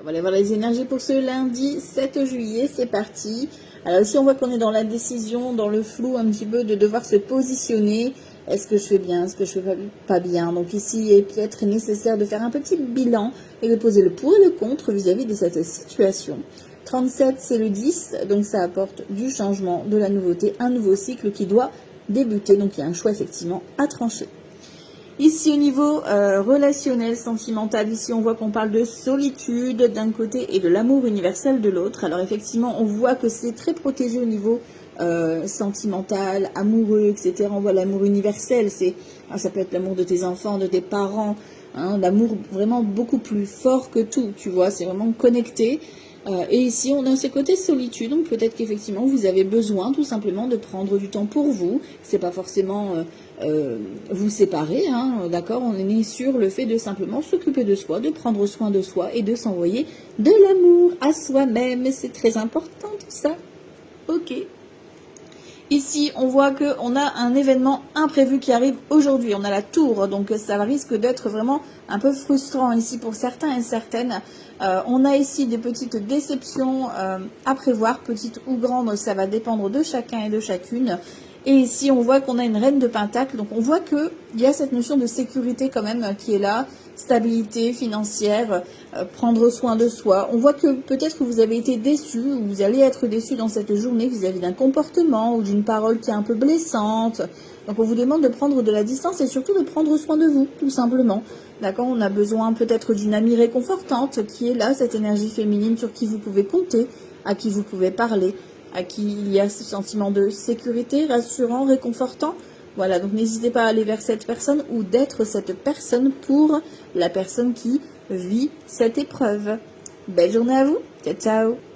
On va voir les énergies pour ce lundi 7 juillet, c'est parti. Alors ici on voit qu'on est dans la décision, dans le flou un petit peu de devoir se positionner. Est-ce que je fais bien, est-ce que je fais pas bien? Donc ici il est peut-être nécessaire de faire un petit bilan et de poser le pour et le contre vis-à-vis de cette situation. 37 c'est le 10, donc ça apporte du changement, de la nouveauté, un nouveau cycle qui doit débuter. Donc il y a un choix effectivement à trancher. Ici, au niveau relationnel, sentimental, ici, on voit qu'on parle de solitude d'un côté et de l'amour universel de l'autre. Alors, effectivement, on voit que c'est très protégé au niveau sentimental, amoureux, etc. On voit l'amour universel, ça peut être l'amour de tes enfants, de tes parents, hein, l'amour vraiment beaucoup plus fort que tout, tu vois, c'est vraiment connecté. Et ici, on a ce côté solitude, donc peut-être qu'effectivement, vous avez besoin tout simplement de prendre du temps pour vous. C'est pas forcément vous séparer, hein, d'accord? On est né sur le fait de simplement s'occuper de soi, de prendre soin de soi et de s'envoyer de l'amour à soi-même. C'est très important tout ça. Ok. Ici, on voit qu'on a un événement imprévu qui arrive aujourd'hui. On a la tour, donc ça risque d'être vraiment un peu frustrant ici pour certains et certaines. On a ici des petites déceptions à prévoir, petites ou grandes, ça va dépendre de chacun et de chacune. Et ici, on voit qu'on a une reine de Pentacle, donc on voit qu'il y a cette notion de sécurité quand même qui est là, stabilité financière, prendre soin de soi. On voit que peut-être que vous avez été déçu, ou vous allez être déçu dans cette journée vis-à-vis d'un comportement ou d'une parole qui est un peu blessante. Donc on vous demande de prendre de la distance et surtout de prendre soin de vous, tout simplement. D'accord, on a besoin peut-être d'une amie réconfortante qui est là, cette énergie féminine sur qui vous pouvez compter, à qui vous pouvez parler, à qui il y a ce sentiment de sécurité, rassurant, réconfortant. Voilà, donc n'hésitez pas à aller vers cette personne ou d'être cette personne pour la personne qui vit cette épreuve. Belle journée à vous, ciao ciao.